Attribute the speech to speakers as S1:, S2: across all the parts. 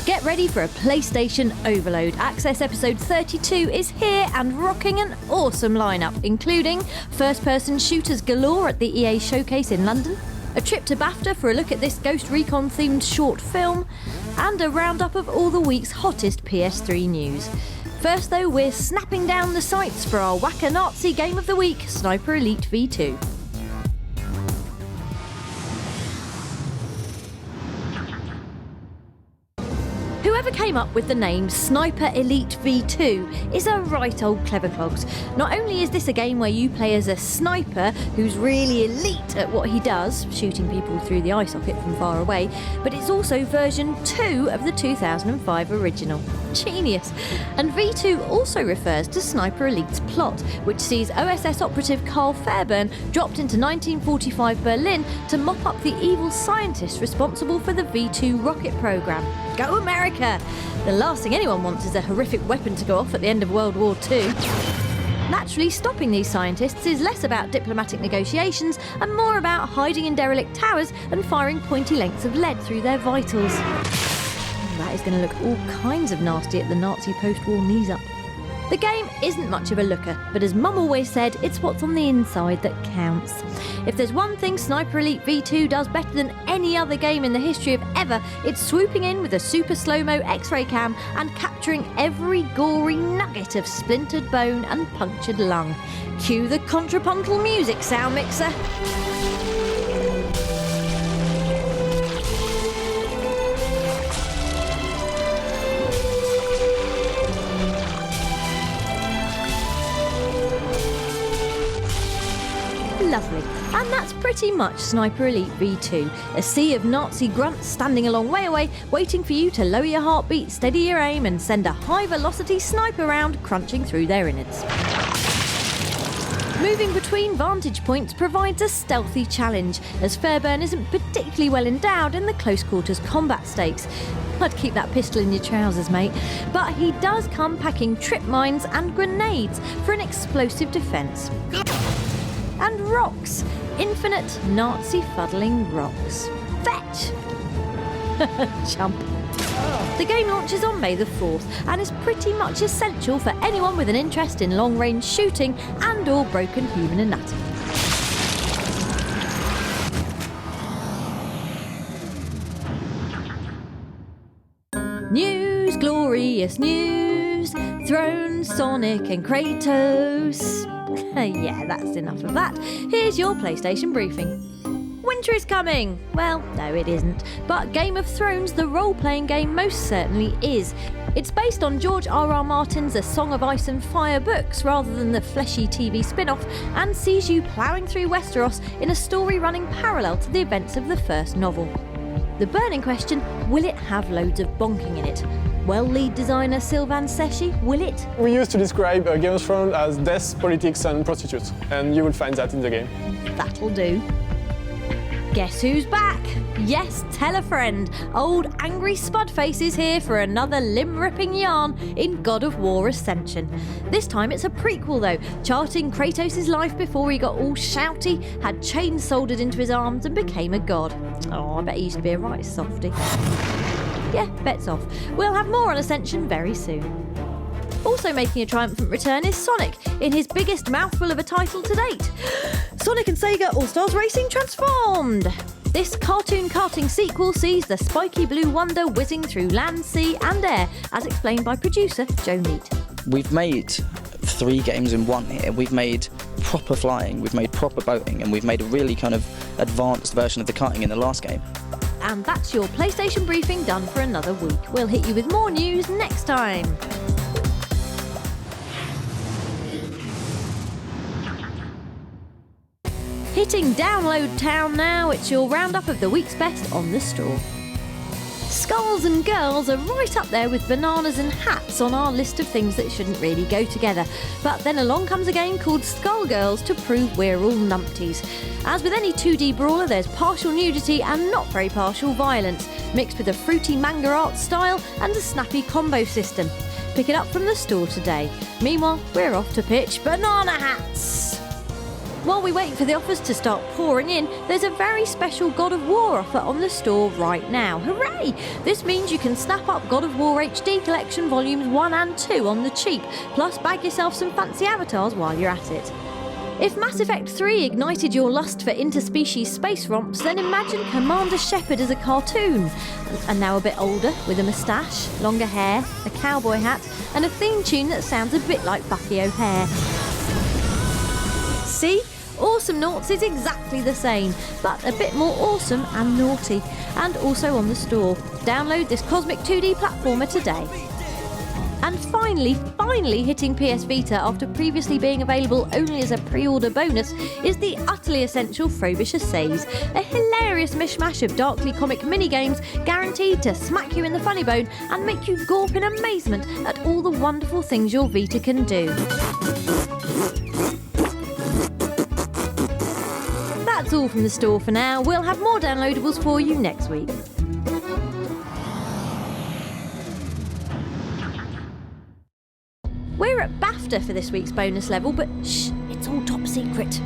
S1: Get ready for a PlayStation overload. Access episode 32 is here and rocking an awesome lineup, including first-person shooters galore at the EA Showcase in London, a trip to BAFTA for a look at this Ghost Recon-themed short film, and a roundup of all the week's hottest PS3 news. First though, we're snapping down the sights for our Wacka Nazi game of the week, Sniper Elite V2. Whoever came up with the name Sniper Elite V2 is a right old clever clogs. Not only is this a game where you play as a sniper who's really elite at what he does, shooting people through the eye socket from far away, but it's also version 2 of the 2005 original. Genius! And V2 also refers to Sniper Elite's plot, which sees OSS operative Carl Fairburn dropped into 1945 Berlin to mop up the evil scientists responsible for the V2 rocket program. Go America! The last thing anyone wants is a horrific weapon to go off at the end of World War II. Naturally, stopping these scientists is less about diplomatic negotiations and more about hiding in derelict towers and firing pointy lengths of lead through their vitals. That is going to look all kinds of nasty at the Nazi post-war knees up. The game isn't much of a looker, but as Mum always said, it's what's on the inside that counts. If there's one thing Sniper Elite V2 does better than any other game in the history of ever, it's swooping in with a super slow-mo X-ray cam and capturing every gory nugget of splintered bone and punctured lung. Cue the contrapuntal music, sound mixer. Lovely. And that's pretty much Sniper Elite V2, a sea of Nazi grunts standing a long way away, waiting for you to lower your heartbeat, steady your aim and send a high-velocity sniper round crunching through their innards. Moving between vantage points provides a stealthy challenge, as Fairburn isn't particularly well endowed in the close-quarters combat stakes. I'd keep that pistol in your trousers, mate. But he does come packing trip mines and grenades for an explosive defence. And rocks. Infinite Nazi fuddling rocks. Fetch! Chump. The game launches on May the 4th and is pretty much essential for anyone with an interest in long-range shooting and or broken human anatomy. News, glorious news, Thrones, Sonic and Kratos. Yeah, that's enough of that. Here's your PlayStation briefing. Winter is coming! Well, no it isn't. But Game of Thrones, the role-playing game, most certainly is. It's based on George R.R. Martin's A Song of Ice and Fire books rather than the fleshy TV spin-off, and sees you ploughing through Westeros in a story running parallel to the events of the first novel. The burning question, will it have loads of bonking in it? Well, lead designer Sylvain Seshi, will it?
S2: We used to describe Game of Thrones as death, politics and prostitutes, and you will find that in the game.
S1: That'll do. Guess who's back? Yes, tell a friend. Old angry Spudface is here for another limb-ripping yarn in God of War Ascension. This time it's a prequel though, charting Kratos' life before he got all shouty, had chains soldered into his arms and became a god. Oh, I bet he used to be a right softie. Yeah, bets off. We'll have more on Ascension very soon. Also making a triumphant return is Sonic, in his biggest mouthful of a title to date. Sonic and Sega All-Stars Racing Transformed! This cartoon karting sequel sees the spiky blue wonder whizzing through land, sea and air, as explained by producer Joe Neat.
S3: We've made 3 games in one here. We've made proper flying, we've made proper boating, and we've made a really kind of advanced version of the karting in the last game.
S1: And that's your PlayStation briefing done for another week. We'll hit you with more news next time. Hitting download town now, it's your roundup of the week's best on the straw. Skulls and girls are right up there with bananas and hats on our list of things that shouldn't really go together. But then along comes a game called Skullgirls to prove we're all numpties. As with any 2D brawler, there's partial nudity and not very partial violence, mixed with a fruity manga art style and a snappy combo system. Pick it up from the store today. Meanwhile, we're off to pitch banana hats. While we wait for the offers to start pouring in, there's a very special God of War offer on the store right now. Hooray! This means you can snap up God of War HD Collection Volumes 1 and 2 on the cheap, plus bag yourself some fancy avatars while you're at it. If Mass Effect 3 ignited your lust for interspecies space romps, then imagine Commander Shepard as a cartoon. And now a bit older, with a moustache, longer hair, a cowboy hat, and a theme tune that sounds a bit like Bucky O'Hare. See? Awesome Noughts is exactly the same, but a bit more awesome and naughty. And also on the store. Download this cosmic 2D platformer today. And finally hitting PS Vita after previously being available only as a pre-order bonus is the utterly essential Frobisher Says, a hilarious mishmash of darkly comic minigames guaranteed to smack you in the funny bone and make you gawp in amazement at all the wonderful things your Vita can do. That's all from the store for now. We'll have more downloadables for you next week. We're at BAFTA for this week's bonus level, but shh, it's all top secret.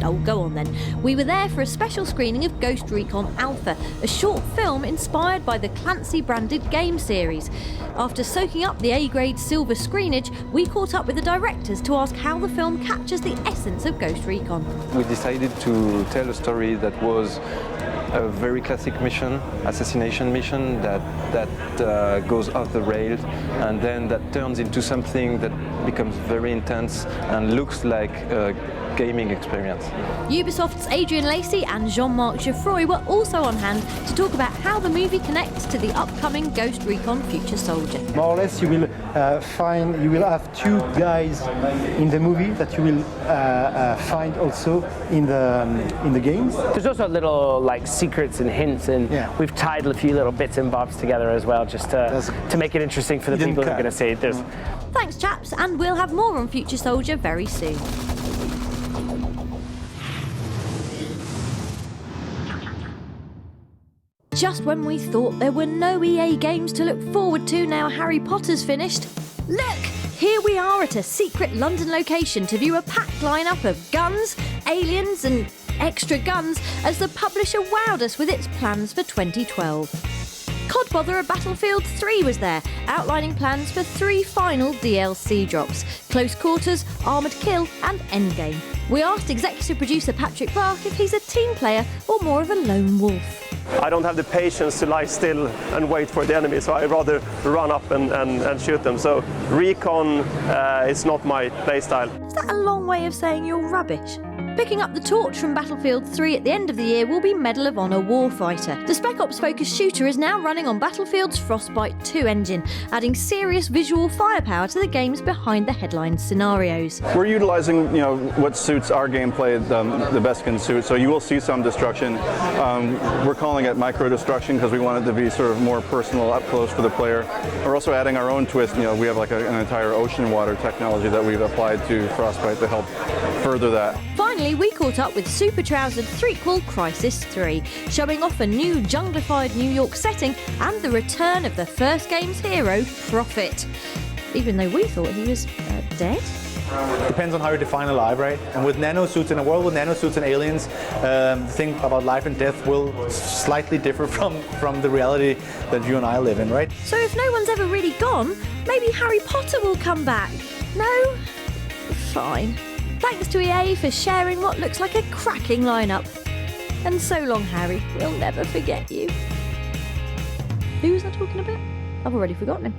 S1: Oh, go on then. We were there for a special screening of Ghost Recon Alpha, a short film inspired by the Clancy-branded game series. After soaking up the A-grade silver screenage, we caught up with the directors to ask how the film captures the essence of Ghost Recon.
S4: We decided to tell a story that was a very classic mission, assassination mission that goes off the rails, and then that turns into something that becomes very intense and looks like a gaming experience.
S1: Ubisoft's Adrian Lacey and Jean-Marc Geoffroy were also on hand to talk about how the movie connects to the upcoming Ghost Recon Future Soldier.
S5: More or less, you will have two guys in the movie that you will find also in the games.
S6: There's also little like secrets and hints, and we've tied a few little bits and bobs together as well, just to make it interesting for the people who are going to see it.
S1: Thanks, chaps, and we'll have more on Future Soldier very soon. Just when we thought there were no EA games to look forward to now Harry Potter's finished, look! Here we are at a secret London location to view a packed lineup of guns, aliens and extra guns as the publisher wowed us with its plans for 2012. Codbother Battlefield 3 was there, outlining plans for 3 final DLC drops: Close Quarters, Armoured Kill and Endgame. We asked executive producer Patrick Clark if he's a team player or more of a lone wolf.
S7: I don't have the patience to lie still and wait for the enemy, so I'd rather run up and shoot them. So recon is not my playstyle.
S1: Is that a long way of saying you're rubbish? Picking up the torch from Battlefield 3 at the end of the year will be Medal of Honor Warfighter. The Spec Ops-focused shooter is now running on Battlefield's Frostbite 2 engine, adding serious visual firepower to the game's behind-the-headlines scenarios.
S8: We're utilizing, what suits our gameplay the best can suit. So you will see some destruction. We're calling it micro-destruction because we want it to be sort of more personal, up close for the player. We're also adding our own twist. We have like an entire ocean water technology that we've applied to Frostbite to help further that.
S1: Finally, we caught up with super-trousered threequel Crisis 3, showing off a new junglified New York setting and the return of the first game's hero, Prophet. Even though we thought he was dead.
S9: Depends on how you define alive, right? And with nanosuits, in a world with nanosuits and aliens, the thing about life and death will slightly differ from the reality that you and I live in, right?
S1: So if no one's ever really gone, maybe Harry Potter will come back. No? Fine. Thanks to EA for sharing what looks like a cracking lineup. And so long, Harry. We'll never forget you. Who was I talking about? I've already forgotten him.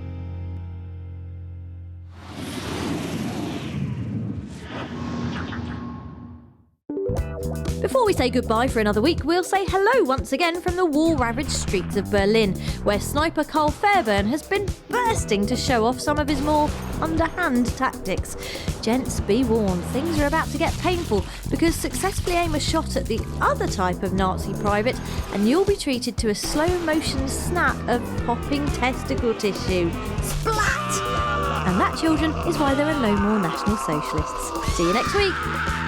S1: Before we say goodbye for another week, we'll say hello once again from the war-ravaged streets of Berlin, where sniper Carl Fairbairn has been bursting to show off some of his more underhand tactics. Gents, be warned, things are about to get painful, because successfully aim a shot at the other type of Nazi private and you'll be treated to a slow-motion snap of popping testicle tissue. Splat! And that, children, is why there are no more National Socialists. See you next week.